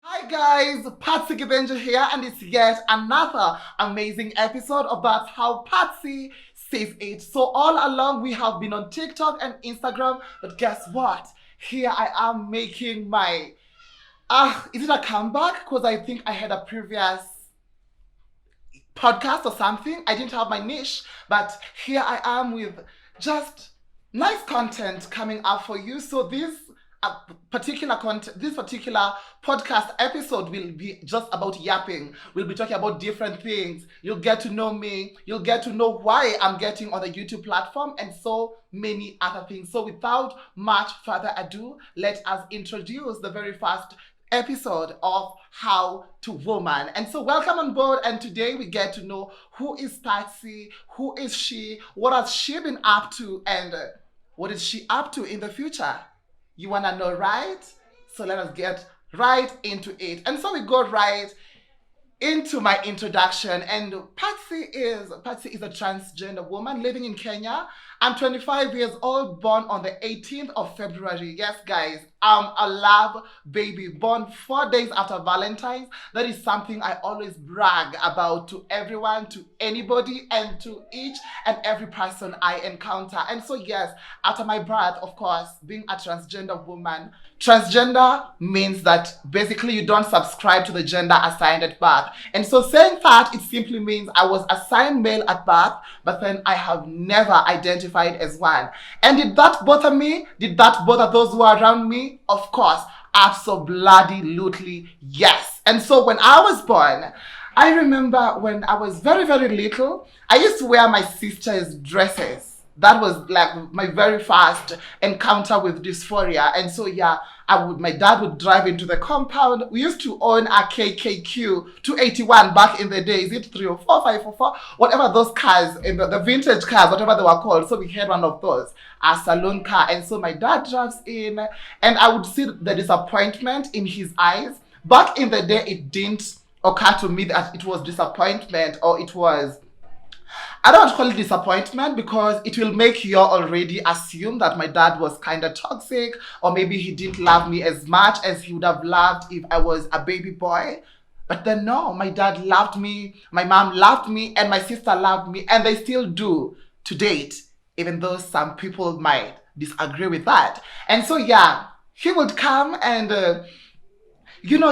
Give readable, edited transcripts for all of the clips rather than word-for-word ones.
Hi guys, Patsy Gibenja here, and it's yet another amazing episode of That's How Patsy Says It. So all along we have been on TikTok and Instagram, but guess what? Here I am making my is it a comeback? Because I think I had a previous podcast or something. I didn't have my niche, but here I am with just nice content coming up for you. So this particular podcast episode will be just about yapping. We'll be talking about different things. You'll get to know me. You'll get to know why I'm getting on the YouTube platform and so many other things. So without much further ado, let us introduce the very first episode of How to Woman. And so welcome on board, and today we get to know who is Patsy, who is she, what has she been up to, and what is she up to in the future? You wanna know, right? So let us get right into it. And so we go right into my introduction. And Patsy is a transgender woman living in Kenya. I'm 25 years old, born on the 18th of February. Yes, guys, I'm a love baby, born 4 days after Valentine's. That is something I always brag about to everyone, to anybody, and to each and every person I encounter. And so, yes, after my birth, of course, being a transgender woman, transgender means that basically you don't subscribe to the gender assigned at birth. And so saying that, it simply means I was assigned male at birth, but then I have never identified as one. And did that bother me? Did that bother those who are around me? Of course, absolutely yes. And so when I was born, I remember when I was very, very little, I used to wear my sister's dresses. That was like my very first encounter with dysphoria. And so yeah, my dad would drive into the compound. We used to own a KKQ 281 back in the day. Is it 304, 544? Whatever those cars, in the vintage cars, whatever they were called. So we had one of those, a saloon car. And so my dad drives in, and I would see the disappointment in his eyes. Back in the day, it didn't occur to me that it was disappointment, or it was, I don't call it disappointment, because it will make you already assume that my dad was kind of toxic, or maybe he didn't love me as much as he would have loved if I was a baby boy. But then no, my dad loved me, my mom loved me, and my sister loved me, and they still do to date, even though some people might disagree with that. And so yeah, he would come and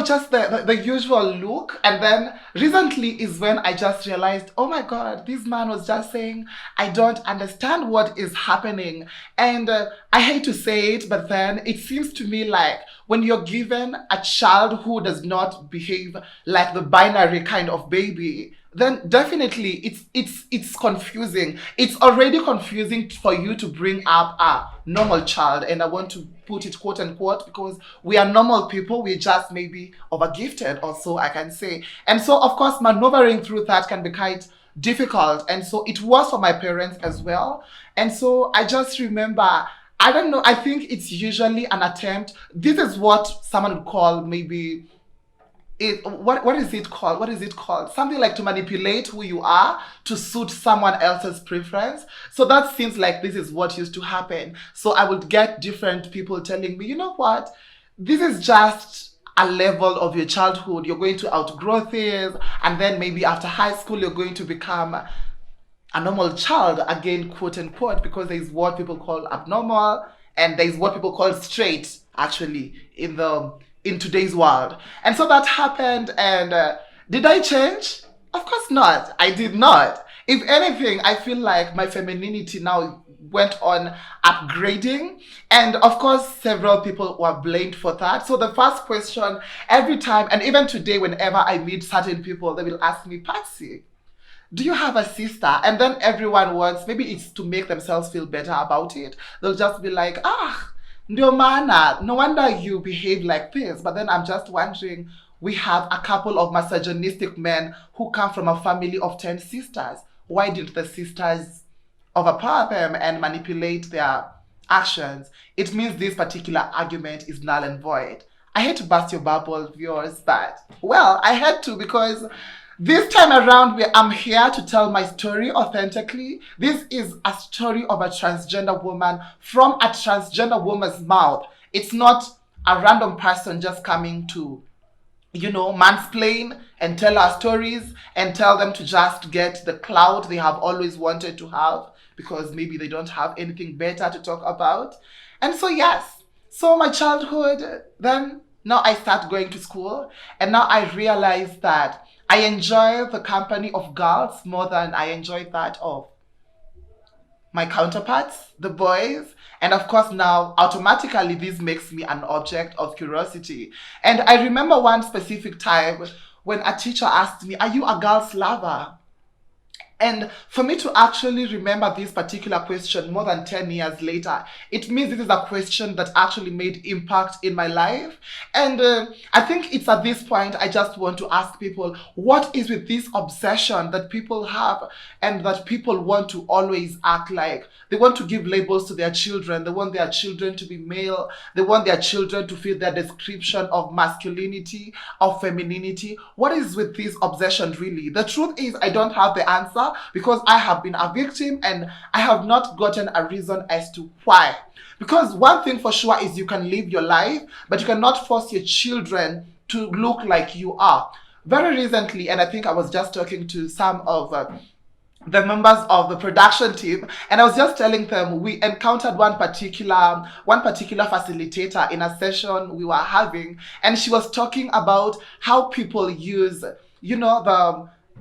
just the usual look. And then recently is when I just realized, oh my God, this man was just saying, I don't understand what is happening. And I hate to say it, but then it seems to me like when you're given a child who does not behave like the binary kind of baby, then definitely it's confusing. It's already confusing for you to bring up a normal child. And I want to put it quote unquote, because we are normal people. We're just maybe overgifted, or so I can say. And so of course maneuvering through that can be quite difficult. And so it was for my parents as well. And so I just remember, I don't know, I think it's usually an attempt. This is what someone would call maybe what is it called? What is it called? Something like to manipulate who you are to suit someone else's preference. So that seems like this is what used to happen. So I would get different people telling me, you know what? This is just a level of your childhood. You're going to outgrow this, and then maybe after high school you're going to become a normal child again, quote unquote, because there's what people call abnormal and there's what people call straight, actually, in today's world. And so that happened. And did I change? Of course not. I did not. If anything, I feel like my femininity now went on upgrading. And of course, several people were blamed for that. So the first question every time, and even today, whenever I meet certain people, they will ask me, Patsy, do you have a sister? And then everyone wants, maybe it's to make themselves feel better about it. They'll just be like, ndio maana, no wonder you behave like this. But then I'm just wondering, we have a couple of misogynistic men who come from a family of 10 sisters. Why didn't the sisters overpower them and manipulate their actions? It means this particular argument is null and void. I hate to burst your bubble, viewers, but, well, I had to, because this time around, I'm here to tell my story authentically. This is a story of a transgender woman from a transgender woman's mouth. It's not a random person just coming to mansplain and tell our stories and tell them to just get the clout they have always wanted to have because maybe they don't have anything better to talk about. And so, yes, so my childhood, then now I start going to school, and now I realize that I enjoy the company of girls more than I enjoy that of my counterparts, the boys. And of course, now automatically this makes me an object of curiosity. And I remember one specific time when a teacher asked me, "Are you a girl's lover?" And for me to actually remember this particular question more than 10 years later, it means this is a question that actually made impact in my life. And I think it's at this point I just want to ask people, what is with this obsession that people have and that people want to always act like? They want to give labels to their children. They want their children to be male. They want their children to fit their description of masculinity, of femininity. What is with this obsession really? The truth is I don't have the answer because I have been a victim and I have not gotten a reason as to why. Because one thing for sure is you can live your life, but you cannot force your children to look like you are. Very recently, and I think I was just talking to some of the members of the production team, and I was just telling them we encountered one particular facilitator in a session we were having, and she was talking about how people use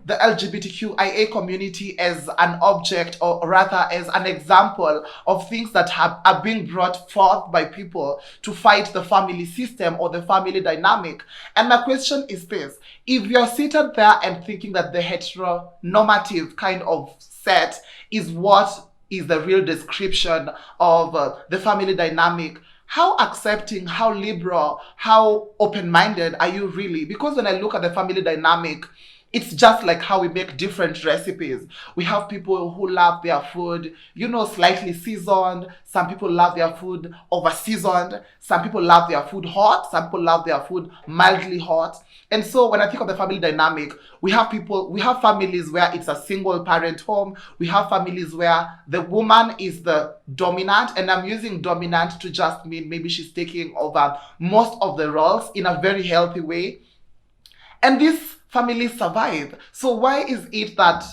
the LGBTQIA community as an object, or rather as an example of things that are being brought forth by people to fight the family system or the family dynamic. And my question is this: if you're seated there and thinking that the heteronormative kind of set is what is the real description of the family dynamic, how accepting, how liberal, how open-minded are you really? Because when I look at the family dynamic, it's just like how we make different recipes. We have people who love their food, slightly seasoned. Some people love their food over seasoned. Some people love their food hot. Some people love their food mildly hot. And so when I think of the family dynamic, we have families where it's a single parent home. We have families where the woman is the dominant, and I'm using dominant to just mean maybe she's taking over most of the roles in a very healthy way. And these families survive. So why is it that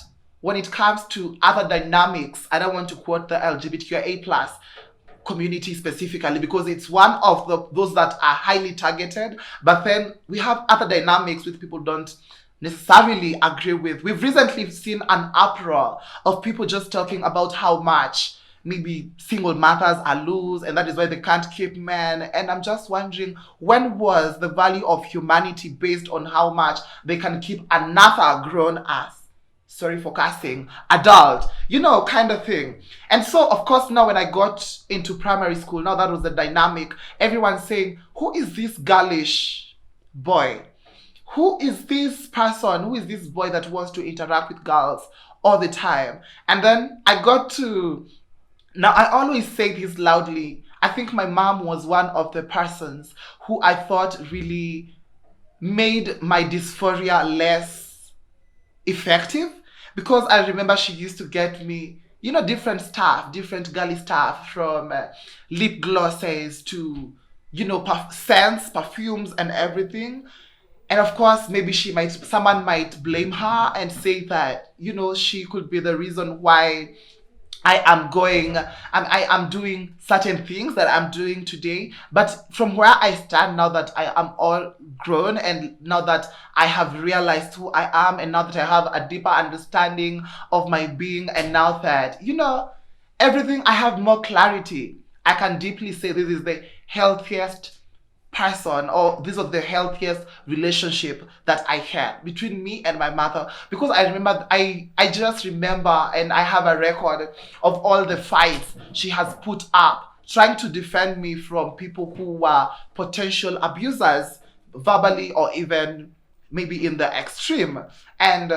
when it comes to other dynamics, I don't want to quote the LGBTQIA plus community specifically because it's one of those that are highly targeted, but then we have other dynamics which people don't necessarily agree with. We've recently seen an uproar of people just talking about how much maybe single mothers are loose and that is why they can't keep men. And I'm just wondering, when was the value of humanity based on how much they can keep another grown ass, sorry for cussing, adult, kind of thing. And so of course now when I got into primary school, now that was the dynamic, everyone's saying, who is this girlish boy? Who is this person? Who is this boy that wants to interact with girls all the time? And then I got to, now I always say this loudly, I think my mom was one of the persons who I thought really made my dysphoria less effective, because I remember she used to get me, different stuff, different girly stuff, from lip glosses to, scents, perfumes and everything. And of course, maybe someone might blame her and say that, she could be the reason why I am doing certain things that I'm doing today. But from where I stand now that I am all grown, and now that I have realized who I am, and now that I have a deeper understanding of my being, and now that, everything, I have more clarity, I can deeply say this is the healthiest person, or this was the healthiest relationship that I had between me and my mother. Because I just remember, and I have a record of all the fights she has put up trying to defend me from people who were potential abusers, verbally or even maybe in the extreme. And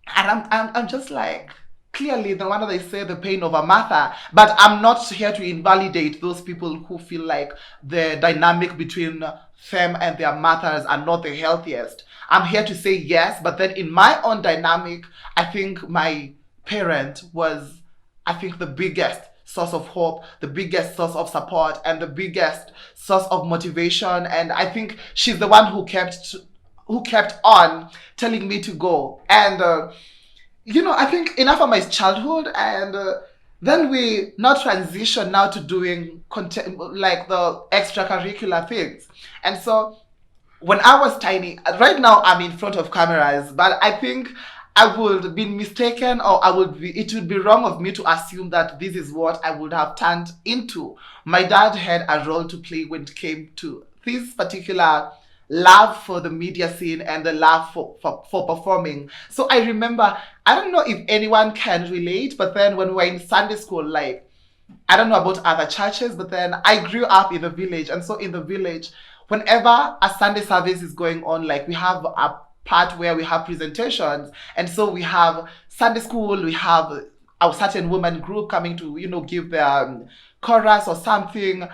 I'm just like, clearly, no wonder they say the pain of a mother. But I'm not here to invalidate those people who feel like the dynamic between them and their mothers are not the healthiest. I'm here to say yes, but then in my own dynamic, I think my parent was, the biggest source of hope, the biggest source of support, and the biggest source of motivation. And I think she's the one who kept who kept on telling me to go. And I think enough of my childhood, and then we now transition now to doing content, like the extracurricular things. And so when I was tiny, right now I'm in front of cameras, but I think I would be mistaken, or it would be wrong of me to assume that this is what I would have turned into. My dad had a role to play when it came to this particular love for the media scene and the love for performing. So I remember, I don't know if anyone can relate, but then when we were in Sunday school, like, I don't know about other churches, but then I grew up in the village. And so in the village, whenever a Sunday service is going on, like, we have a part where we have presentations. And so we have Sunday school, we have a certain woman group coming to, give their chorus or something.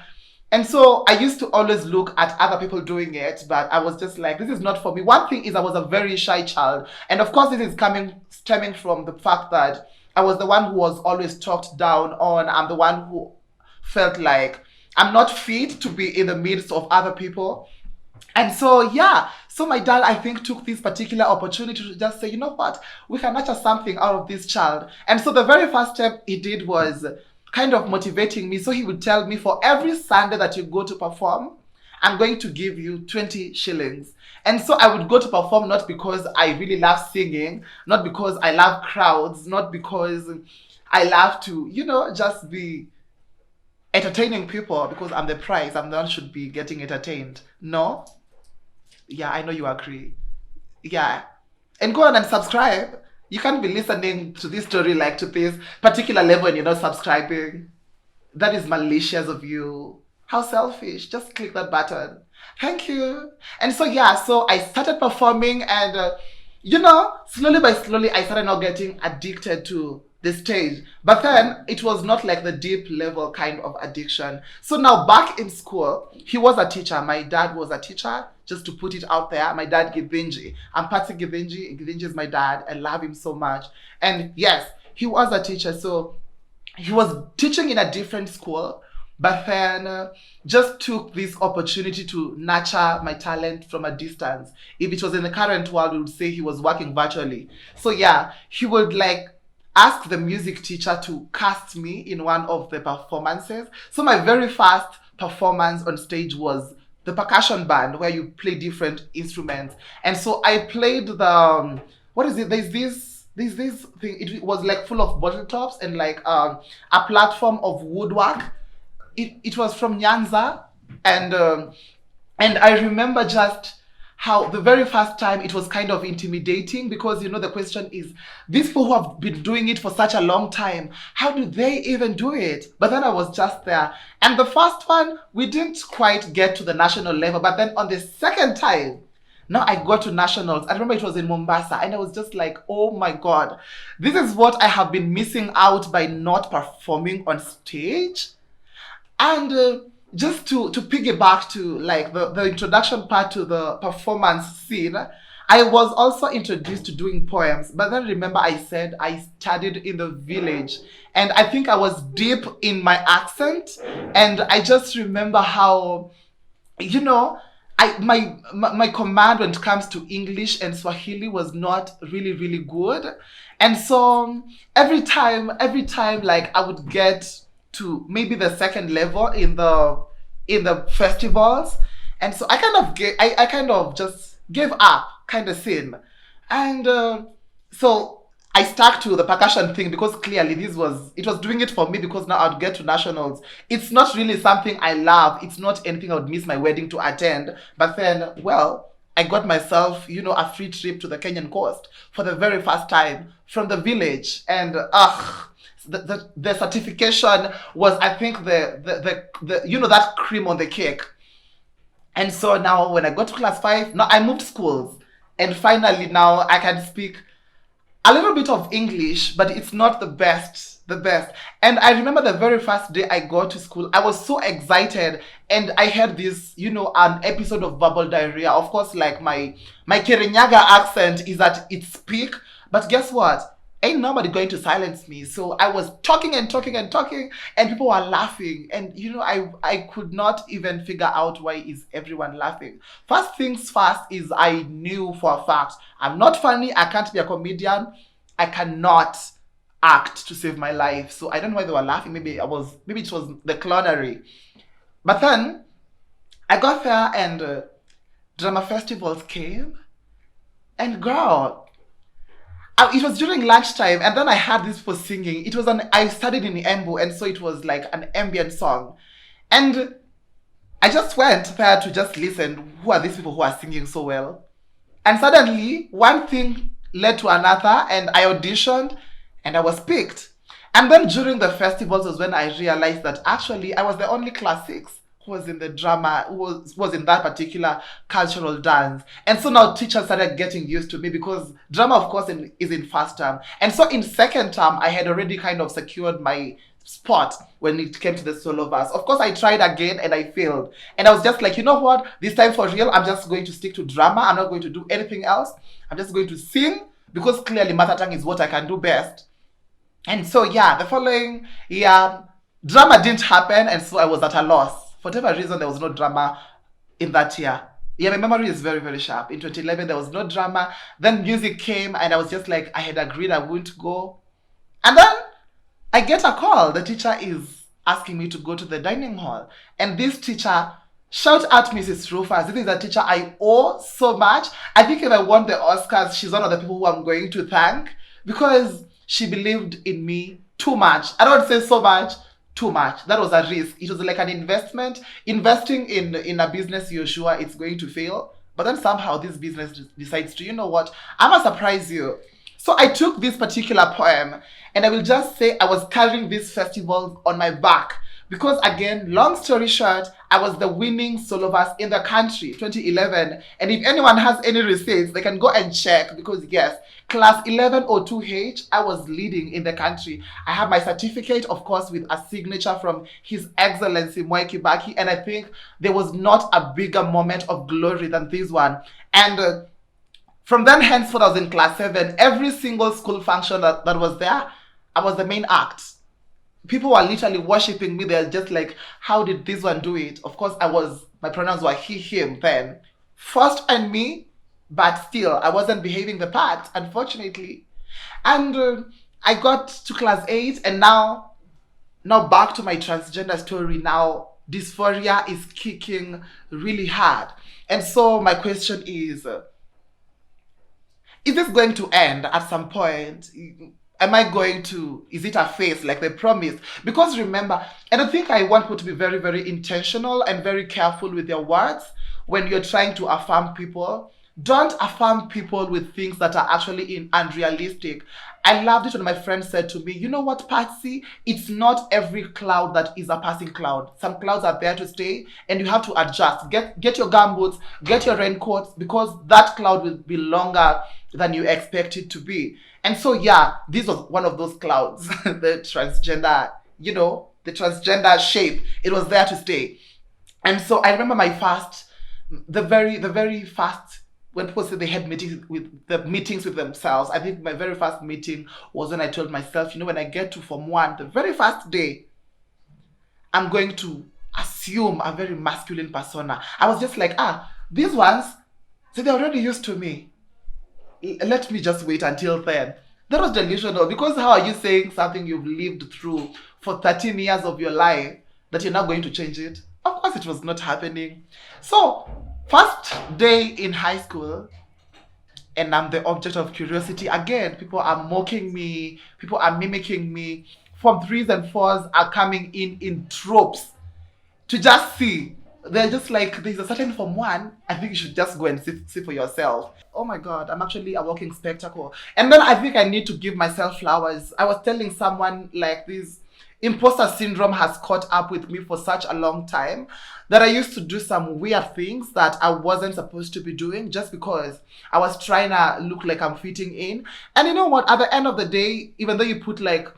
And so I used to always look at other people doing it, but I was just like, this is not for me. One thing is, I was a very shy child. And of course, this is stemming from the fact that I was the one who was always talked down on. I'm the one who felt like I'm not fit to be in the midst of other people. And so, so my dad, I think, took this particular opportunity to just say, you know what, we can nurture something out of this child. And so the very first step he did was kind of motivating me. So he would tell me, for every Sunday that you go to perform, I'm going to give you 20 shillings. And so I would go to perform, not because I really love singing, not because I love crowds, not because I love to, just be entertaining people because I'm the prize. I'm the one who should be getting entertained. No? Yeah, I know you agree. Yeah. And go on and subscribe. You can't be listening to this story like to this particular level and you're not subscribing. That is malicious of you. How selfish. Just click that button. Thank you. And so, so I started performing, and, slowly by slowly, I started now getting addicted to the stage. But then it was not like the deep level kind of addiction. So now back in school, he was a teacher. My dad was a teacher, just to put it out there. My dad, Givinji. I'm Patsy Givinji. Givinji is my dad. I love him so much. And yes, he was a teacher. So he was teaching in a different school, but then just took this opportunity to nurture my talent from a distance. If it was in the current world, we would say he was working virtually. So he would ask the music teacher to cast me in one of the performances. So my very first performance on stage was the percussion band, where you play different instruments. And so I played the, what is it? There's this thing. It was full of bottle tops and a platform of woodwork. It was from Nyanza. And I remember just how the very first time it was kind of intimidating, because the question is, these people who have been doing it for such a long time, how do they even do it? But then I was just there. And the first one, we didn't quite get to the national level. But then on the second time, now I got to nationals. I remember it was in Mombasa, and I was just like, oh my God, this is what I have been missing out by not performing on stage. And just to piggyback to the introduction part to the performance scene, I was also introduced to doing poems. But then remember, I said I studied in the village, and I think I was deep in my accent. And I just remember how, my command when it comes to English and Swahili was not really, really good. And so every time I would get to maybe the second level in the festivals, and so I kind of just gave up, kind of thing. And so I stuck to the percussion thing, because clearly it was doing it for me, because now I'd get to nationals. It's not really something I love. It's not anything I would miss my wedding to attend. But then, I got myself, a free trip to the Kenyan coast for the very first time from the village. And the certification was, I think, the that cream on the cake. And so now when I got to class 5, now I moved schools, and finally now I can speak a little bit of English, but it's not the best. And I remember the very first day I got to school, I was so excited, and I had this, an episode of verbal diarrhea. Of course, my Kirinyaga accent is at its peak, but guess what? ain't nobody going to silence me. So I was talking and talking and talking, and people were laughing. And I could not even figure out why is everyone laughing. First things first is I knew for a fact I'm not funny. I can't be a comedian. I cannot act to save my life. So I don't know why they were laughing. Maybe it was the clownery. But then I got there and drama festivals came, and girl, it was during lunchtime, and then I had this for singing. I studied in Embu, and so it was like an ambient song. And I just went there to just listen. Who are these people who are singing so well? And suddenly, one thing led to another, and I auditioned, and I was picked. And then during the festivals was when I realized that actually I was the only class 6 who was in the drama, who was in that particular cultural dance. And so now teachers started getting used to me because drama, of course, is in first term. And so in second term, I had already kind of secured my spot when it came to the solo verse. Of course, I tried again and I failed. And I was just like, you know what? This time for real, I'm just going to stick to drama. I'm not going to do anything else. I'm just going to sing because clearly mother tongue is what I can do best. And so, yeah, the following year, drama didn't happen. And so I was at a loss. For whatever reason, there was no drama in that year. Yeah, my memory is very, very sharp. In 2011, there was no drama. Then music came and I was just like, I had agreed I wouldn't go. And then I get a call. The teacher is asking me to go to the dining hall. And this teacher, shout out Mrs. Rufus. This is a teacher I owe so much. I think if I won the Oscars, she's one of the people who I'm going to thank because she believed in me too much. I don't say so much. Too much. That was a risk. It was like an investment. Investing in a business you're sure it's going to fail. But then somehow this business decides to, you know what, I'm going to surprise you. So I took this particular poem and I will just say I was carrying this festival on my back. Because again, long story short, I was the winning solo verse in the country, 2011. And if anyone has any receipts, they can go and check because yes, class 1102H, I was leading in the country. I have my certificate, of course, with a signature from His Excellency Mwai Kibaki. And I think there was not a bigger moment of glory than this one. And from then henceforth, I was in class 7. Every single school function that was there, I was the main act. People were literally worshipping me. They're just like, how did this one do it? Of course, my pronouns were he, him then. First and me, but still, I wasn't behaving the part, unfortunately. And I got to class 8, and now back to my transgender story. Now, dysphoria is kicking really hard. And so my question is this going to end at some point? Is it a phase like they promised? Because remember, and I think I want people to be very, very intentional and very careful with their words when you're trying to affirm people. Don't affirm people with things that are actually unrealistic. I loved it when my friend said to me, you know what, Patsy? It's not every cloud that is a passing cloud. Some clouds are there to stay and you have to adjust. Get your gumboots, get your raincoats, because that cloud will be longer than you expect it to be. And so, yeah, this was one of those clouds, the transgender, the transgender shape. It was there to stay. And so I remember the very first, when people say they had meetings with themselves, I think my very first meeting was when I told myself, when I get to Form 1, the very first day, I'm going to assume a very masculine persona. I was just like, these ones, so they're already used to me. Let me just wait until then. That was delusional, because how are you saying something you've lived through for 13 years of your life that you're not going to change it? Of course it was not happening. So, first day in high school, and I'm the object of curiosity. Again, people are mocking me, people are mimicking me. Form 3s and 4s are coming in tropes to just see. They're just like, there's a certain Form 1, I think you should just go and see for yourself. Oh my God, I'm actually a walking spectacle. And then I think I need to give myself flowers. I was telling someone like this, imposter syndrome has caught up with me for such a long time that I used to do some weird things that I wasn't supposed to be doing just because I was trying to look like I'm fitting in. And you know what? At the end of the day, even though you put like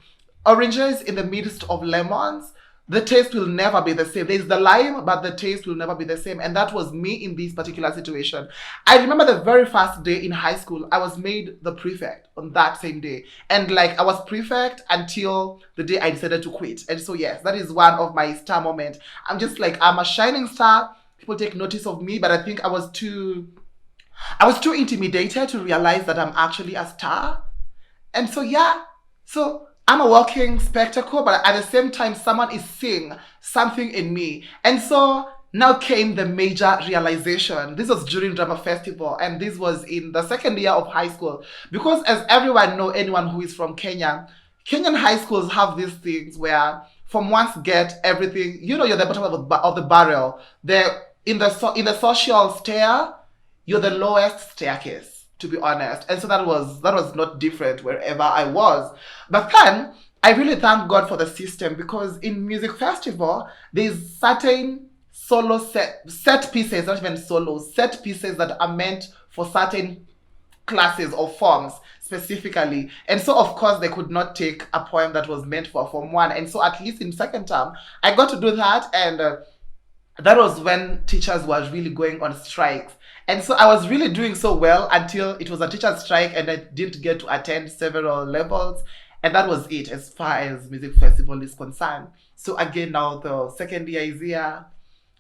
oranges in the midst of lemons, the taste will never be the same. There's the lime, but the taste will never be the same. And that was me in this particular situation. I remember the very first day in high school, I was made the prefect on that same day. And like I was prefect until the day I decided to quit. And so yes, that is one of my star moments. I'm just like, I'm a shining star. People take notice of me, but I think I was too intimidated to realize that I'm actually a star. And so yeah, so I'm a walking spectacle, but at the same time, someone is seeing something in me. And so now came the major realization. This was during drama festival, and this was in the second year of high school. Because as everyone know, anyone who is from Kenya, Kenyan high schools have these things where from once get everything, you're the bottom of the barrel. In the social stair, you're the lowest staircase, to be honest. And so that was not different wherever I was. But then I really thank God for the system, because in music festival, there's certain solo set pieces, not even solos, set pieces that are meant for certain classes or forms specifically. And so of course they could not take a poem that was meant for Form 1. And so at least in second term, I got to do that. And that was when teachers were really going on strikes. And so I was really doing so well until it was a teacher's strike and I didn't get to attend several levels. And that was it as far as music festival is concerned. So again, now the second year is here.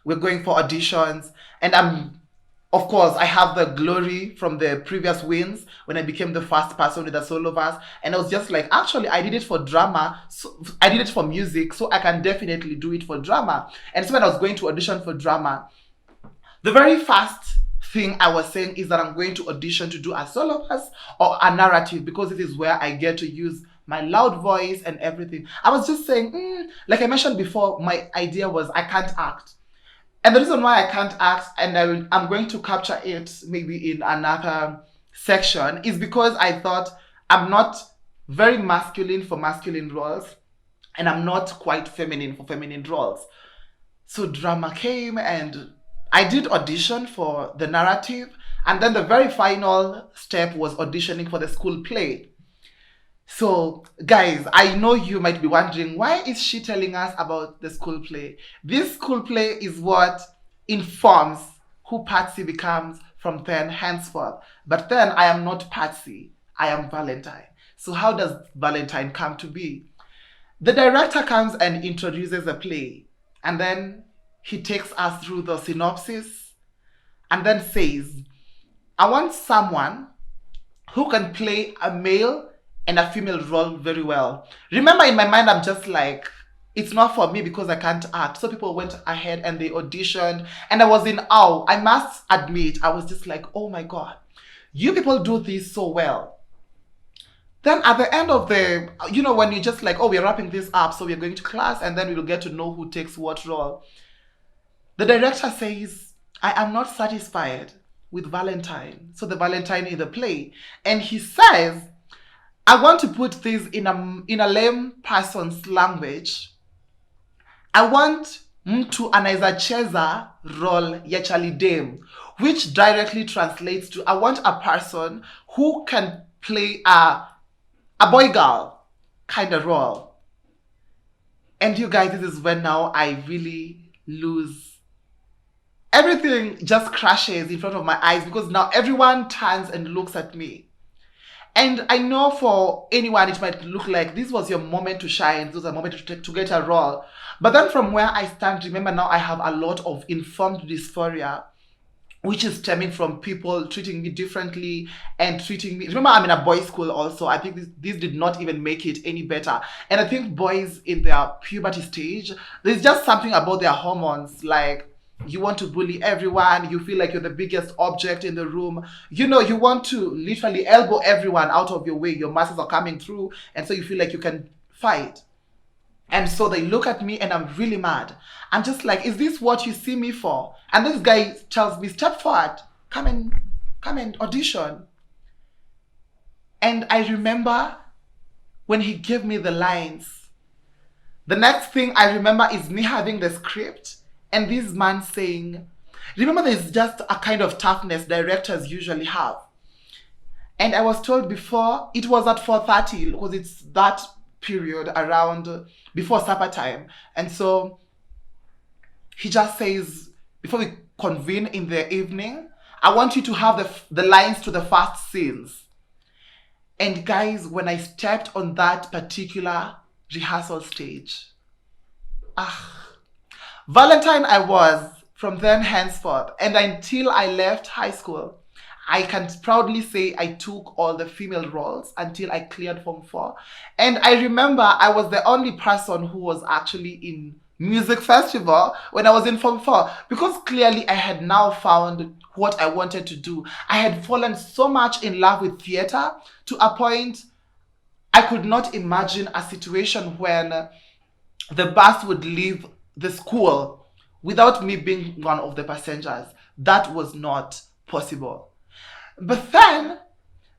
We're going for auditions. And of course, I have the glory from the previous wins when I became the first person with a solo verse. And I was just like, actually, I did it for drama. So I did it for music, so I can definitely do it for drama. And so when I was going to audition for drama, the very first thing I was saying is that I'm going to audition to do a solo verse or a narrative, because this is where I get to use my loud voice and everything. I was just saying, like I mentioned before, my idea was I can't act. And the reason why I can't act, and I'm going to capture it maybe in another section, is because I thought I'm not very masculine for masculine roles, and I'm not quite feminine for feminine roles. So drama came, and I did audition for the narrative, and then the very final step was auditioning for the school play. So guys, I know you might be wondering, why is she telling us about the school play? This school play is what informs who Patsy becomes from then henceforth. But then I am not Patsy, I am Valentine. So how does Valentine come to be? The director comes and introduces the play, and then he takes us through the synopsis and then says, I want someone who can play a male and a female role very well. Remember, in my mind, I'm just like, it's not for me because I can't act. So people went ahead and they auditioned, and I was in awe. I must admit, I was just like, oh my God, you people do this so well. Then at the end of the, when you're just like, oh, we're wrapping this up, so we're going to class, and then we will get to know who takes what role. The director says, I am not satisfied with Valentine. So the Valentine in the play. And he says, I want to put this in a lame person's language. I want mtu anaweza cheza role ya Charlie Dame, which directly translates to, I want a person who can play a boy girl kind of role. And you guys, this is when now I really lose. Everything just crashes in front of my eyes, because now everyone turns and looks at me. And I know for anyone, it might look like this was your moment to shine. This was a moment to get a role. But then from where I stand, remember now I have a lot of informed dysphoria, which is stemming from people treating me differently and treating me. Remember, I'm in a boys' school also. I think this did not even make it any better. And I think boys in their puberty stage, there's just something about their hormones, like, you want to bully everyone. You feel like you're the biggest object in the room. You want to literally elbow everyone out of your way. Your muscles are coming through. And so you feel like you can fight. And so they look at me and I'm really mad. I'm just like, is this what you see me for? And this guy tells me, step forward. Come and audition. And I remember when he gave me the lines. The next thing I remember is me having the script. And this man saying, remember, there's just a kind of toughness directors usually have. And I was told before, it was at 4:30, because it's that period around before supper time. And so he just says, before we convene in the evening, I want you to have the lines to the first scenes. And guys, when I stepped on that particular rehearsal stage, Valentine I was from then henceforth. And until I left high school, I can proudly say I took all the female roles until I cleared Form 4. And I remember I was the only person who was actually in music festival when I was in Form 4, because clearly I had now found what I wanted to do. I had fallen so much in love with theater to a point I could not imagine a situation when the bus would leave the school without me being one of the passengers. That was not possible. But then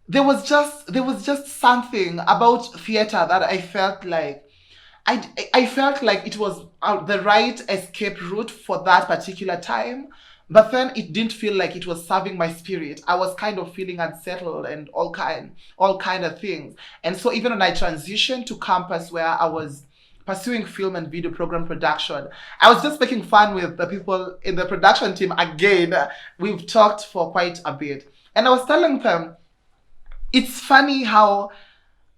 there was just something about theater that I felt like I felt like it was the right escape route for that particular time. But then it didn't feel like it was serving my spirit. I was kind of feeling unsettled and all kind of things. And so even when I transitioned to campus where I was pursuing film and video program production, I was just making fun with the people in the production team again. We've talked for quite a bit. And I was telling them, it's funny how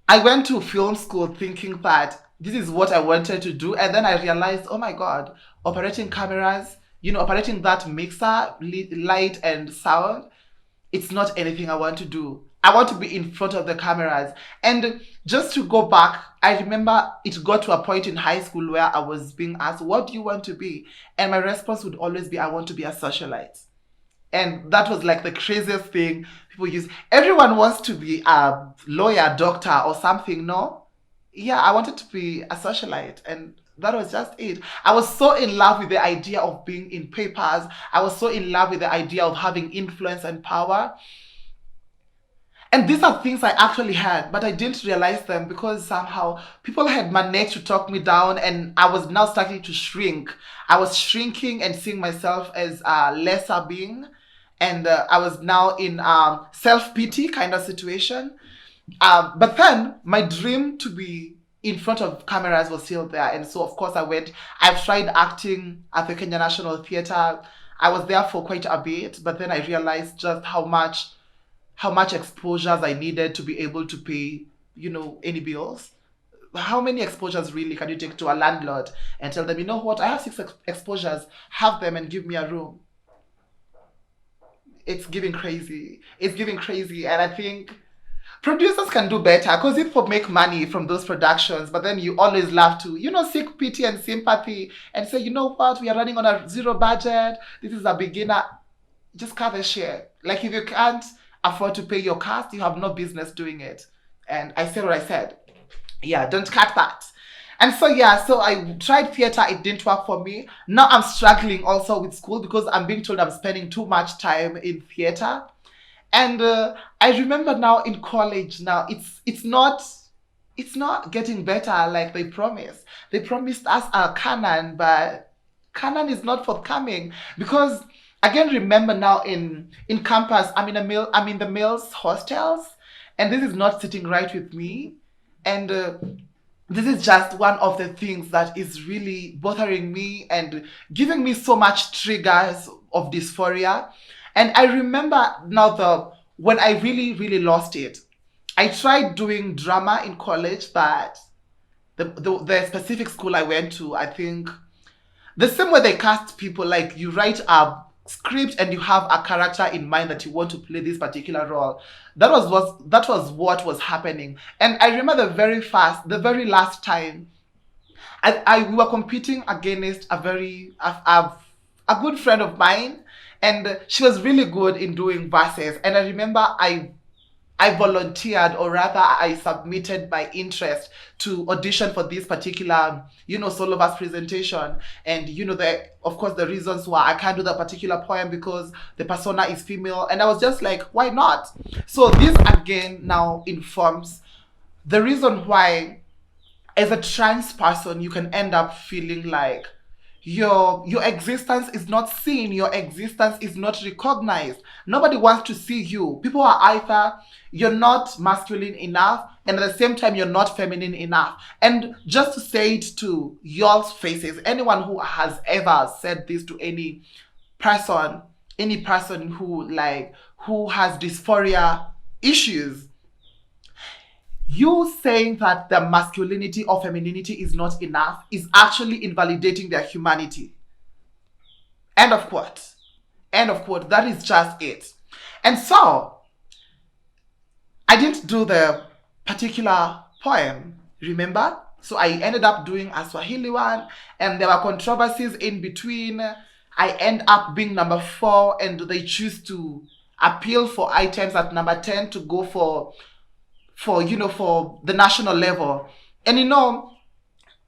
I went to film school thinking that this is what I wanted to do. And then I realized, oh my God, operating cameras, operating that mixer, light and sound, it's not anything I want to do. I want to be in front of the cameras. And just to go back, I remember it got to a point in high school where I was being asked, what do you want to be? And my response would always be, I want to be a socialite. And that was like the craziest thing people use. Everyone wants to be a lawyer, doctor, or something, no? Yeah, I wanted to be a socialite, and that was just it. I was so in love with the idea of being in papers. I was so in love with the idea of having influence and power. And these are things I actually had, but I didn't realize them because somehow people had managed to talk me down, and I was now starting to shrink. I was shrinking and seeing myself as a lesser being. And I was now in self-pity kind of situation. But then my dream to be in front of cameras was still there. And so, of course, I've tried acting at the Kenya National Theatre. I was there for quite a bit, but then I realized just how much exposures I needed to be able to pay, any bills. How many exposures really can you take to a landlord and tell them, you know what, I have 6 exposures, have them and give me a room? It's giving crazy. And I think producers can do better because people make money from those productions, but then you always love to, seek pity and sympathy and say, you know what, we are running on a 0 budget. This is a beginner. Just cut the share. Like if you can't afford to pay your cast, you have no business doing it. And I said what I said. Yeah, don't cut that. And so, so I tried theater. It didn't work for me. Now I'm struggling also with school because I'm being told I'm spending too much time in theater. And I remember now in college, now it's not getting better like they promised. They promised us a canon, but canon is not forthcoming because again, remember now in campus, I'm in the males hostels, and this is not sitting right with me. And this is just one of the things that is really bothering me and giving me so much triggers of dysphoria. And I remember now when I really, really lost it, I tried doing drama in college, but the specific school I went to, I think, the same way they cast people, like you write a script and you have a character in mind that you want to play this particular role. That was what was happening. And I remember the very last time we were competing against a good friend of mine, and she was really good in doing verses. And I remember I volunteered, or rather I submitted my interest to audition for this particular, solo verse presentation. And, of course, the reasons why I can't do that particular poem because the persona is female. And I was just like, why not? So this again now informs the reason why as a trans person, you can end up feeling like your existence is not seen, your existence is not recognized. Nobody wants to see you. People are either you're not masculine enough, and at the same time you're not feminine enough. And just to say it to y'all's faces, anyone who has ever said this to person any person who has dysphoria issues, you saying that their masculinity or femininity is not enough is actually invalidating their humanity. End of quote. End of quote. That is just it. And so, I didn't do the particular poem, remember? So I ended up doing a Swahili one, and there were controversies in between. I end up being number 4, and they choose to appeal for items at number 10 to go for the national level. And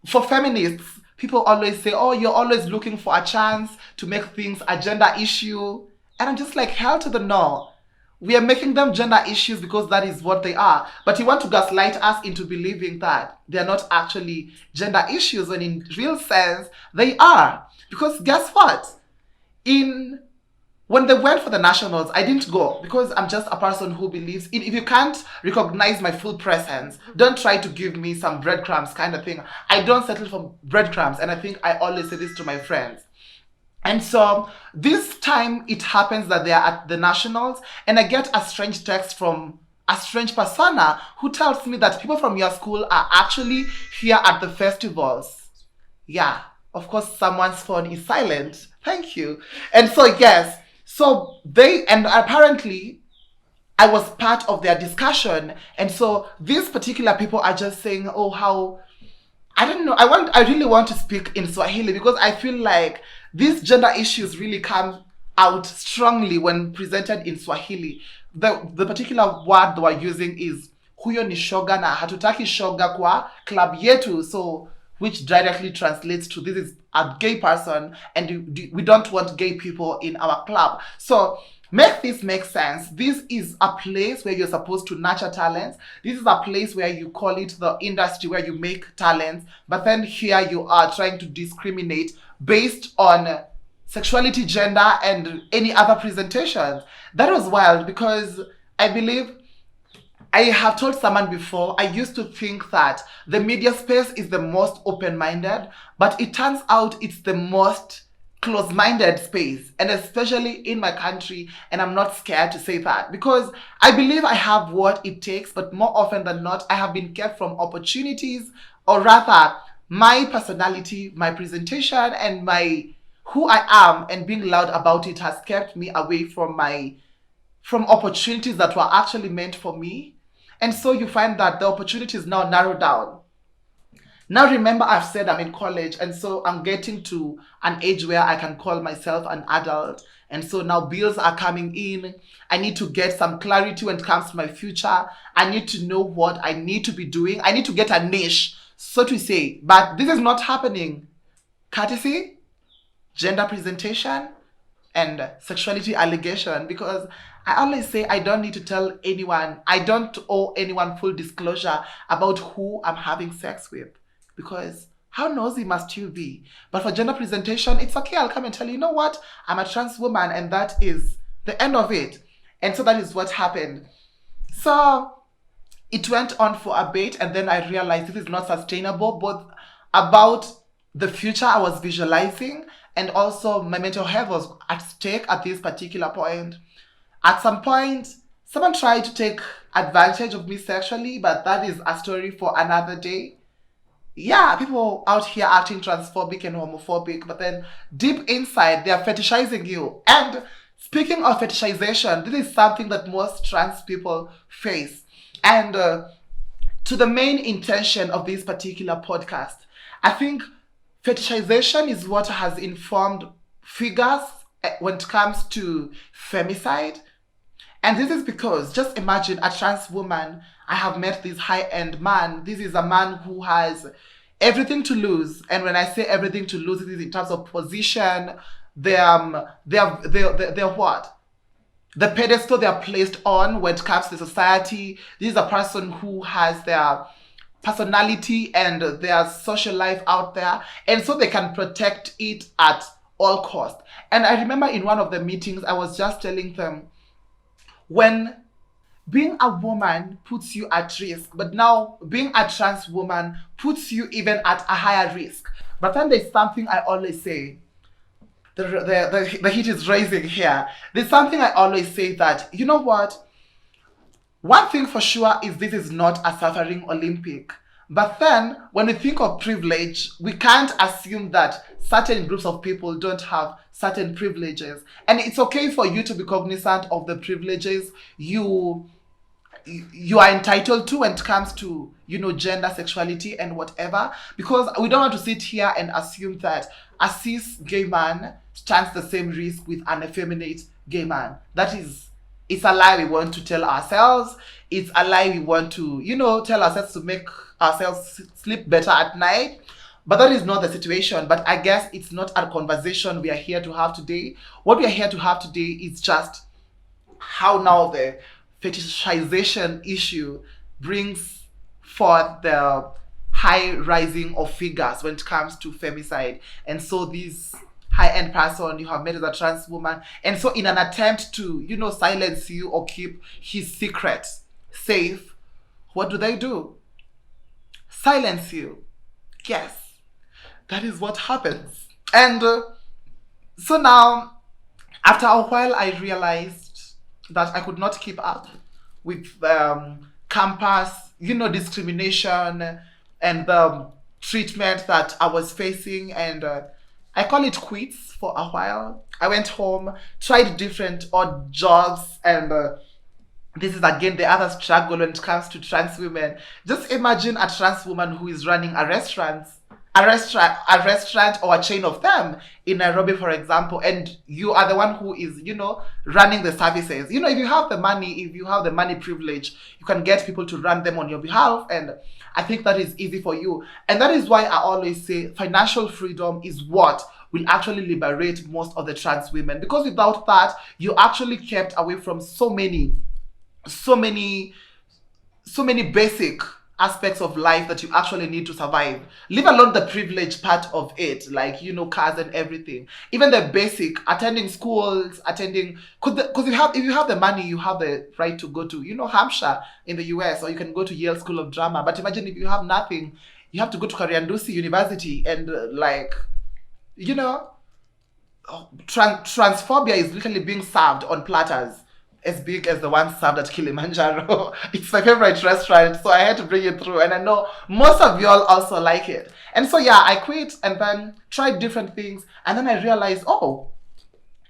for feminists, people always say, oh, you're always looking for a chance to make things a gender issue. And I'm just like, hell to the no. We are making them gender issues because that is what they are. But you want to gaslight us into believing that they're not actually gender issues, when in real sense, they are. Because guess what? When they went for the nationals, I didn't go because I'm just a person who believes if you can't recognize my full presence, don't try to give me some breadcrumbs kind of thing. I don't settle for breadcrumbs, and I think I always say this to my friends. And so this time it happens that they are at the nationals, and I get a strange text from a strange persona who tells me that people from your school are actually here at the festivals. Yeah, of course, someone's phone is silent. Thank you. And so, yes. So and apparently I was part of their discussion. And so these particular people are just saying, oh, how, I don't know. I really want to speak in Swahili because I feel like these gender issues really come out strongly when presented in Swahili. The particular word they were using is huyo ni shoga na hatutaki shoga kwa club yetu. So, which directly translates to this is a gay person and we don't want gay people in our club. So make this make sense. This is a place where you're supposed to nurture talents. This is a place where you call it the industry where you make talents. But then here you are trying to discriminate based on sexuality, gender, and any other presentations. That was wild because I believe I have told someone before, I used to think that the media space is the most open-minded, but it turns out it's the most close-minded space, and especially in my country, and I'm not scared to say that because I believe I have what it takes, but more often than not, I have been kept from opportunities, or rather, my personality, my presentation, and who I am, and being loud about it has kept me away from opportunities that were actually meant for me. And so you find that the opportunities now narrow down. Now remember, I've said I'm in college, and so I'm getting to an age where I can call myself an adult. And so now bills are coming in. I need to get some clarity when it comes to my future. I need to know what I need to be doing. I need to get a niche, so to say. But this is not happening. Courtesy, gender presentation, and sexuality allegation, because I always say I don't need to tell anyone, I don't owe anyone full disclosure about who I'm having sex with, because how nosy must you be? But for gender presentation, it's okay, I'll come and tell you, you know what, I'm a trans woman, and that is the end of it. And so that is what happened. So it went on for a bit, and then I realized this is not sustainable, both about the future I was visualizing, and also my mental health was at stake at this particular point. At some point, someone tried to take advantage of me sexually, but that is a story for another day. Yeah, people out here acting transphobic and homophobic, but then deep inside, they are fetishizing you. And speaking of fetishization, this is something that most trans people face. And to the main intention of this particular podcast, I think fetishization is what has informed figures when it comes to femicide. And this is because, just imagine a trans woman, I have met this high-end man. This is a man who has everything to lose. And when I say everything to lose, it is in terms of position, they're what? The pedestal they are placed on when it comes to society. This is a person who has their personality and their social life out there, and so they can protect it at all cost. And I remember in one of the meetings, I was just telling them, when being a woman puts you at risk, but now being a trans woman puts you even at a higher risk. But then there's something I always say. The heat is rising here. There's something I always say that, you know what? One thing for sure is this is not a suffering Olympic. But then when we think of privilege, we can't assume that certain groups of people don't have certain privileges. And it's okay for you to be cognizant of the privileges you are entitled to when it comes to, gender, sexuality, and whatever, because we don't want to sit here and assume that a cis gay man stands the same risk with an effeminate gay man. It's a lie we want to tell ourselves. It's a lie we want to, tell ourselves to make ourselves sleep better at night. But that is not the situation. But I guess it's not a conversation we are here to have today. What we are here to have today is just how now the fetishization issue brings forth the high rising of figures when it comes to femicide. And so this high-end person you have met as a trans woman, and so in an attempt to, silence you or keep his secrets safe, what do? Silence you. Yes, that is what happens. And so now, after a while, I realized that I could not keep up with campus, discrimination and the treatment that I was facing. And I call it quits for a while. I went home, tried different odd jobs, and this is again the other struggle when it comes to trans women. Just imagine a trans woman who is running a restaurant or a chain of them in Nairobi, for example, and you are the one who is, running the services. If you have the money privilege, you can get people to run them on your behalf, and I think that is easy for you. And that is why I always say financial freedom is what will actually liberate most of the trans women, because without that, you're actually kept away from so many basic aspects of life that you actually need to survive, leave alone the privilege part of it, like cars and everything, even the basic attending schools, because if you have the money, you have the right to go to Hampshire in the US, or you can go to Yale School of Drama. But imagine if you have nothing, you have to go to Kariandusi University, and transphobia is literally being served on platters as big as the one served at Kilimanjaro. It's my favorite restaurant, so I had to bring it through. And I know most of y'all also like it. And so, yeah, I quit and then tried different things. And then I realized,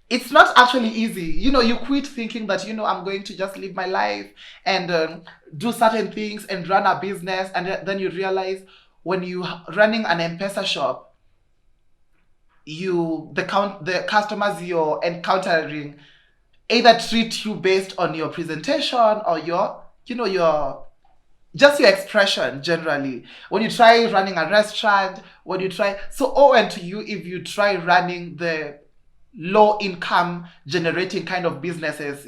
it's not actually easy. You quit thinking that, I'm going to just live my life and do certain things and run a business. And then you realize when you're running an M-Pesa shop, the customers you're encountering either treat you based on your presentation or your expression generally. When you try running a restaurant, and to you if you try running the low income generating kind of businesses,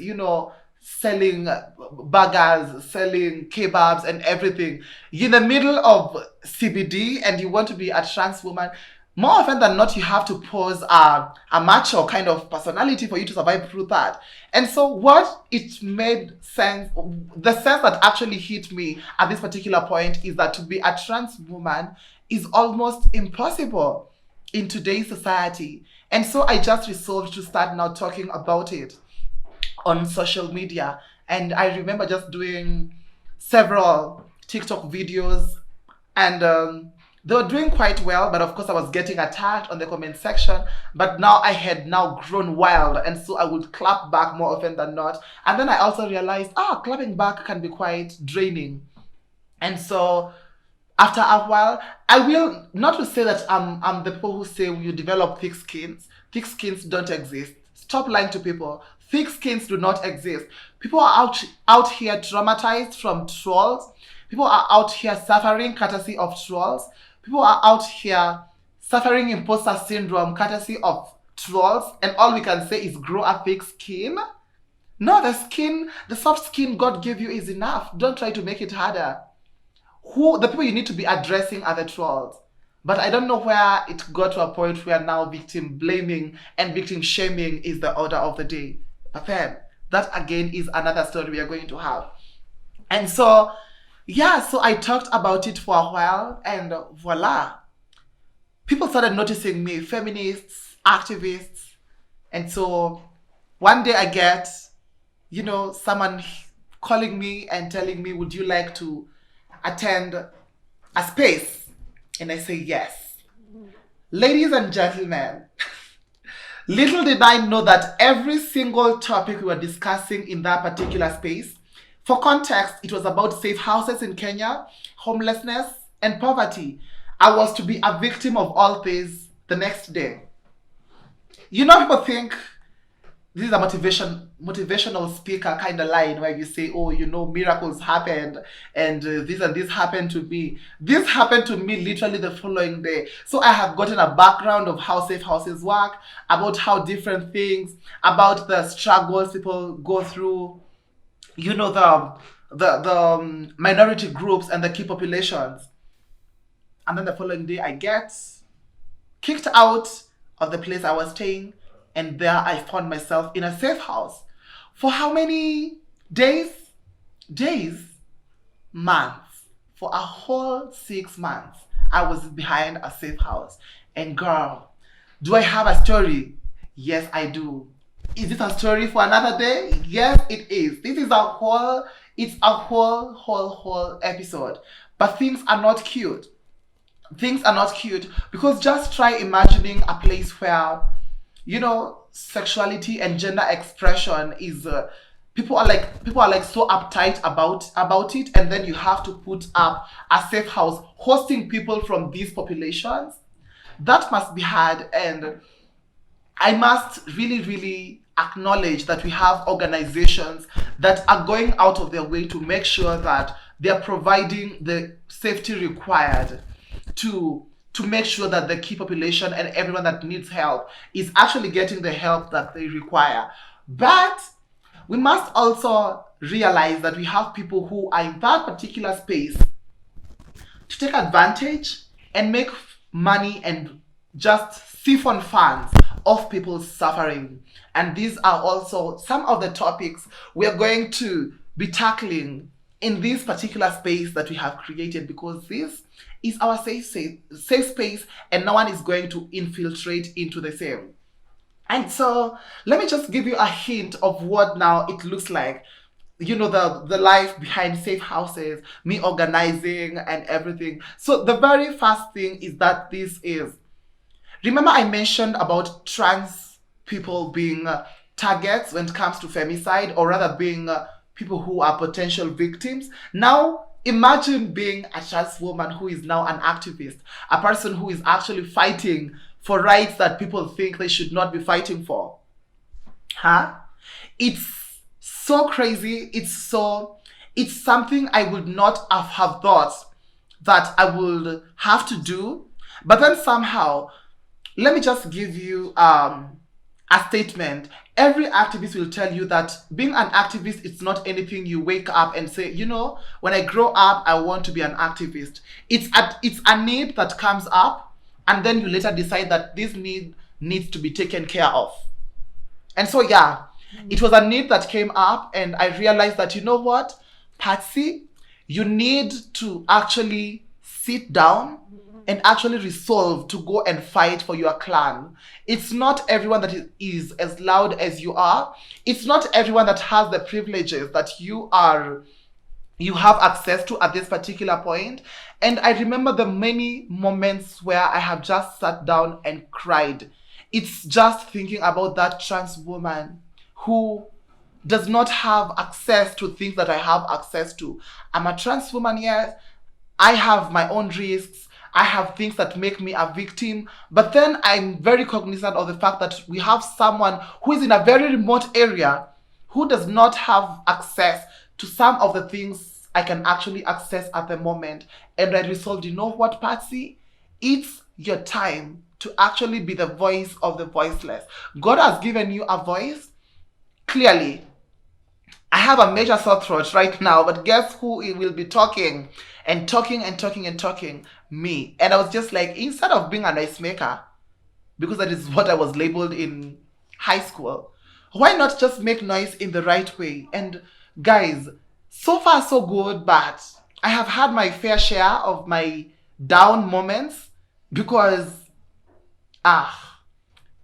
selling burgers, selling kebabs and everything. You're in the middle of CBD and you want to be a trans woman. More often than not, you have to pose a macho kind of personality for you to survive through that. And so what it made sense, the sense that actually hit me at this particular point is that to be a trans woman is almost impossible in today's society. And so I just resolved to start now talking about it on social media. And I remember just doing several TikTok videos, and they were doing quite well, but of course I was getting attacked on the comment section. But now I had now grown wild, and so I would clap back more often than not. And then I also realized, clapping back can be quite draining. And so after a while, I will not to say that I'm the people who say you develop thick skins. Thick skins don't exist. Stop lying to people. Thick skins do not exist. People are out here traumatized from trolls. People are out here suffering courtesy of trolls. People are out here suffering imposter syndrome courtesy of trolls, and all we can say is grow a thick skin. No, the soft skin God gave you is enough. Don't try to make it harder. who the people you need to be addressing are the trolls. But I don't know where it got to a point where now victim blaming and victim shaming is the order of the day. But then that again is another story we are going to have. And so, yeah, so I talked about it for a while, and voila. People started noticing me, feminists, activists. And so one day I get, someone calling me and telling me, would you like to attend a space? And I say, yes. Ladies and gentlemen, little did I know that every single topic we were discussing in that particular space, for context, it was about safe houses in Kenya, homelessness, and poverty. I was to be a victim of all this the next day. People think this is a motivational speaker kind of line where you say, oh, miracles happened and this and this happened to me. This happened to me literally the following day. So I have gotten a background of how safe houses work, about how different things, about the struggles people go through, the minority groups and the key populations. And then the following day I get kicked out of the place I was staying, and there I found myself in a safe house. For how many days? Months. For a whole 6 months, I was behind a safe house. And girl, do I have a story? Yes, I do. Is it a story for another day? Yes, it is. This is a whole episode. But things are not cute. Things are not cute, because just try imagining a place where sexuality and gender expression is people are like so uptight about it, and then you have to put up a safe house hosting people from these populations. That must be hard. And I must really, really acknowledge that we have organizations that are going out of their way to make sure that they are providing the safety required to make sure that the key population and everyone that needs help is actually getting the help that they require. But we must also realize that we have people who are in that particular space to take advantage and make money and just siphon funds of people's suffering. And these are also some of the topics we are going to be tackling in this particular space that we have created, because this is our safe space and no one is going to infiltrate into the same. And so let me just give you a hint of what now it looks like, the life behind safe houses, me organizing and everything. So the very first thing is that remember I mentioned about trans people being targets when it comes to femicide, or rather being people who are potential victims. Now imagine being a trans woman who is now an activist, a person who is actually fighting for rights that people think they should not be fighting for. It's so crazy. It's something I would not have thought that I would have to do. But then somehow, let me just give you a statement. Every activist will tell you that being an activist is not anything you wake up and say, when I grow up, I want to be an activist. It's a need that comes up, and then you later decide that this need needs to be taken care of. And so, yeah, it was a need that came up, and I realized that, Patsy, you need to actually sit down and actually resolve to go and fight for your clan. It's not everyone that is as loud as you are. It's not everyone that has the privileges that you have access to at this particular point. And I remember the many moments where I have just sat down and cried. It's just thinking about that trans woman who does not have access to things that I have access to. I'm a trans woman, yes. I have my own risks. I have things that make me a victim. But then I'm very cognizant of the fact that we have someone who is in a very remote area who does not have access to some of the things I can actually access at the moment. And I resolved, you know what, Patsy? It's your time to actually be the voice of the voiceless. God has given you a voice. Clearly, I have a major sore throat right now, but guess who will be talking and talking and talking and talking? Me. And I was just like, instead of being a noisemaker, because that is what I was labeled in high school, why not just make noise in the right way? And guys, so far so good, but I have had my fair share of my down moments because,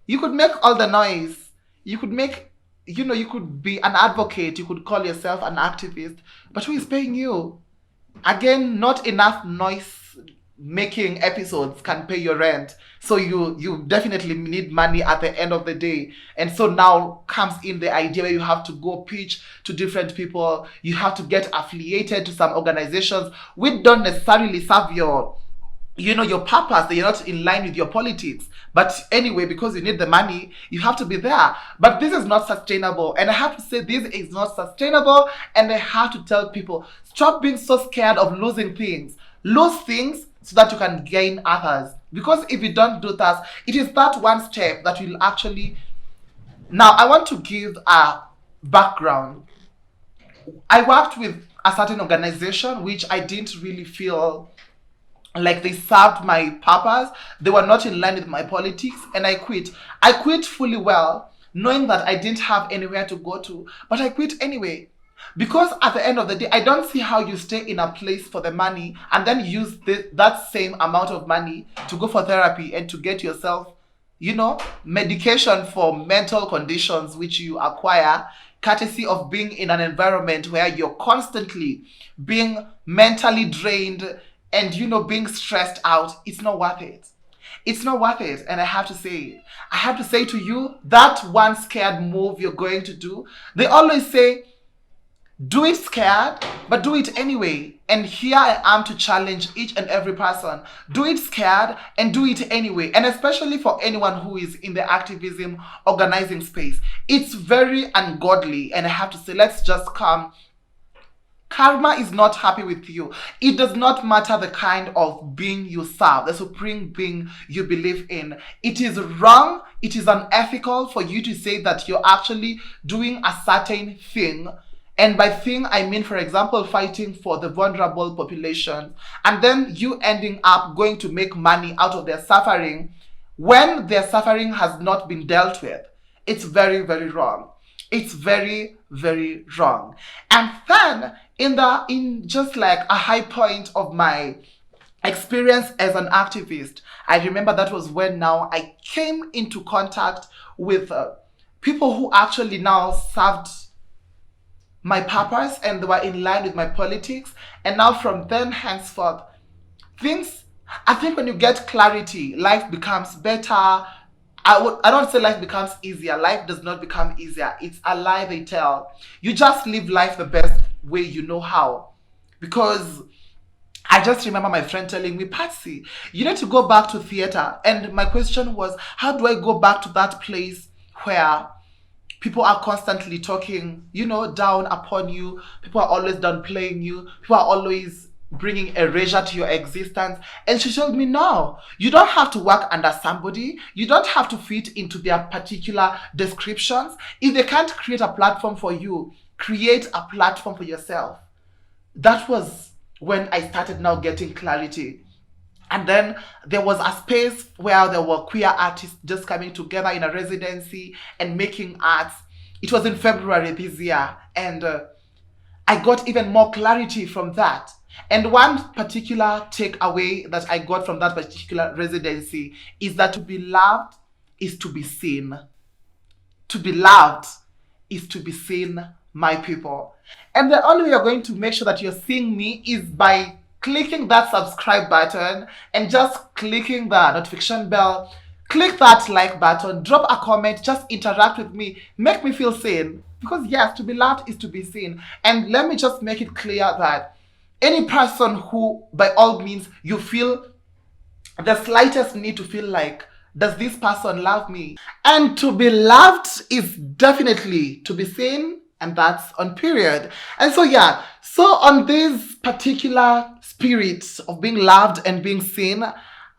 you could make all the noise. You could make, you could be an advocate. You could call yourself an activist. But who is paying you? Again, not enough noise making episodes can pay your rent. So you definitely need money at the end of the day. And so now comes in the idea where you have to go pitch to different people. You have to get affiliated to some organizations which don't necessarily serve your purpose. They're not in line with your politics. But anyway, because you need the money, you have to be there. But this is not sustainable. And I have to say this is not sustainable. And I have to tell people, stop being so scared of losing things. Lose things so that you can gain others. Because if you don't do that, it is that one step that will actually... Now, I want to give a background. I worked with a certain organization which I didn't really feel like they served my purpose. They were not in line with my politics, and I quit. I quit fully well, knowing that I didn't have anywhere to go to, but I quit anyway. Because at the end of the day, I don't see how you stay in a place for the money and then use that same amount of money to go for therapy and to get yourself, medication for mental conditions which you acquire, courtesy of being in an environment where you're constantly being mentally drained and being stressed out. It's not worth it. It's not worth it. And I have to say to you, that one scared move you're going to do, they always say, do it scared, but do it anyway. And here I am to challenge each and every person. Do it scared and do it anyway. And especially for anyone who is in the activism organizing space. It's very ungodly. And I have to say, let's just come. Karma is not happy with you. It does not matter the kind of being you serve, the supreme being you believe in. It is wrong, it is unethical for you to say that you're actually doing a certain thing. And by thing, I mean, for example, fighting for the vulnerable population. And then you ending up going to make money out of their suffering when their suffering has not been dealt with. It's very, very wrong. It's very, very wrong. And then in just like a high point of my experience as an activist, I remember that was when now I came into contact with people who actually now served my purpose and they were in line with my politics. And now from then henceforth, I think when you get clarity, life becomes better. I don't say life becomes easier. Life does not become easier. It's a lie they tell. You just live life the best way you know how. Because I just remember my friend telling me, Patsy, you need to go back to theater. And my question was, how do I go back to that place where people are constantly talking, down upon you. People are always downplaying you. People are always bringing erasure to your existence. And she told me, no, you don't have to work under somebody. You don't have to fit into their particular descriptions. If they can't create a platform for you, create a platform for yourself. That was when I started now getting clarity. And then there was a space where there were queer artists just coming together in a residency and making arts. It was in February this year. And I got even more clarity from that. And one particular takeaway that I got from that particular residency is that to be loved is to be seen. To be loved is to be seen, my people. And the only way you're going to make sure that you're seeing me is by clicking that subscribe button and just clicking the notification bell. Click that like button, drop a comment, just interact with me, make me feel seen. Because yes, to be loved is to be seen. And let me just make it clear that any person who, by all means, you feel the slightest need to feel like, does this person love me? And to be loved is definitely to be seen, and that's on period. And so so on this particular spirit of being loved and being seen,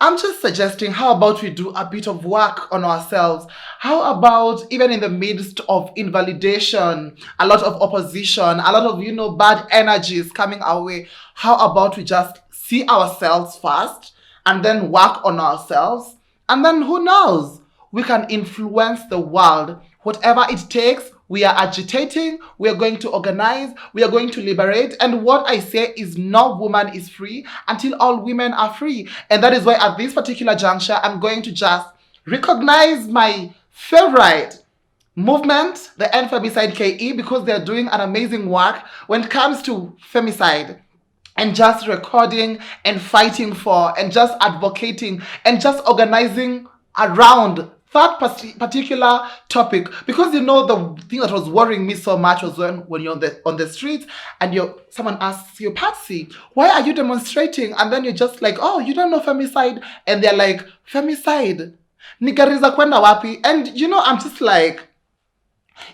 I'm just suggesting, how about we do a bit of work on ourselves? How about, even in the midst of invalidation, a lot of opposition, a lot of, bad energies coming our way, how about we just see ourselves first and then work on ourselves? And then who knows? We can influence the world. Whatever it takes, we are agitating, we are going to organize, we are going to liberate. And what I say is, no woman is free until all women are free. And that is why at this particular juncture, I'm going to just recognize my favorite movement, the End Femicide KE, because they're doing an amazing work when it comes to femicide, and just recording and fighting for and just advocating and just organizing around that particular topic. Because the thing that was worrying me so much was when you're on the streets and someone asks you, Patsy, why are you demonstrating? And then you're just like, oh, you don't know femicide? And they're like, femicide? Nigariza kwenda wapi? And I'm just like,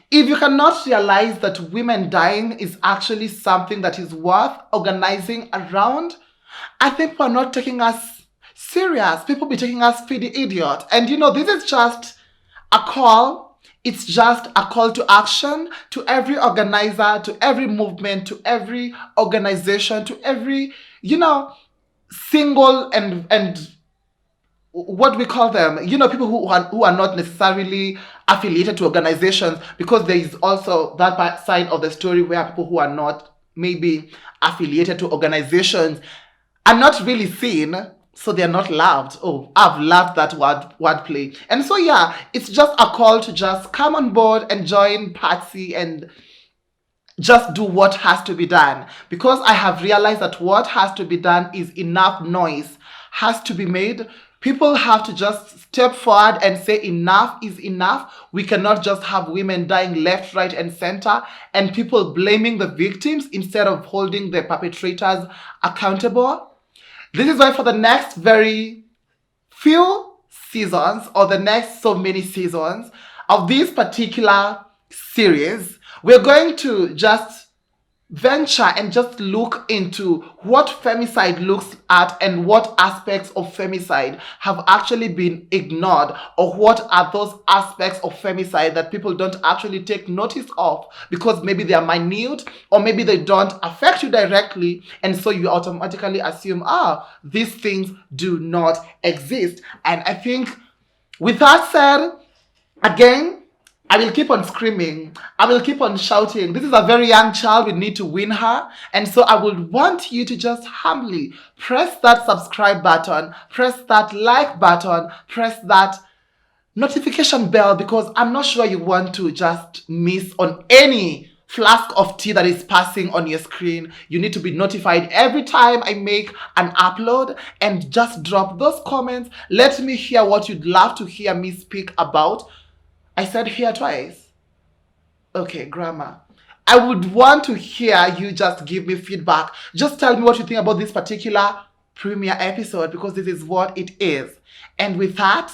if you cannot realize that women dying is actually something that is worth organizing around, I think we're not taking us serious. People be taking us for the idiot. And this is just a call. It's just a call to action to every organizer, to every movement, to every organization, to every, single and what we call them, people who are not necessarily affiliated to organizations, because there is also that side of the story where people who are not maybe affiliated to organizations are not really seen, so they're not loved. Oh, I've loved that wordplay. And so yeah, it's just a call to just come on board and join Patsy and just do what has to be done, because I have realized that what has to be done is enough noise has to be made. People have to just step forward and say enough is enough. We cannot just have women dying left, right, and center, and people blaming the victims instead of holding the perpetrators accountable. This is why for the next very few seasons, or the next so many seasons of this particular series, we're going to just venture and just look into what femicide looks at and what aspects of femicide have actually been ignored, or what are those aspects of femicide that people don't actually take notice of because maybe they are minute, or maybe they don't affect you directly, and so you automatically assume, these things do not exist. And I think with that said, again, I will keep on screaming. I will keep on shouting. This is a very young child. We need to win her. And so I would want you to just humbly press that subscribe button, press that like button, press that notification bell, because I'm not sure you want to just miss on any flask of tea that is passing on your screen. You need to be notified every time I make an upload, and just drop those comments. Let me hear what you'd love to hear me speak about. I said here twice. Okay, grammar. I would want to hear you just give me feedback. Just tell me what you think about this particular premiere episode, because this is what it is. And with that,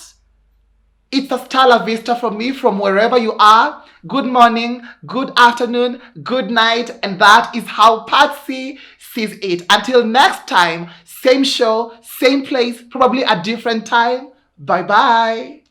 it's a hasta la vista from me, from wherever you are. Good morning, good afternoon, good night. And that is how Patsy sees it. Until next time, same show, same place, probably a different time. Bye-bye.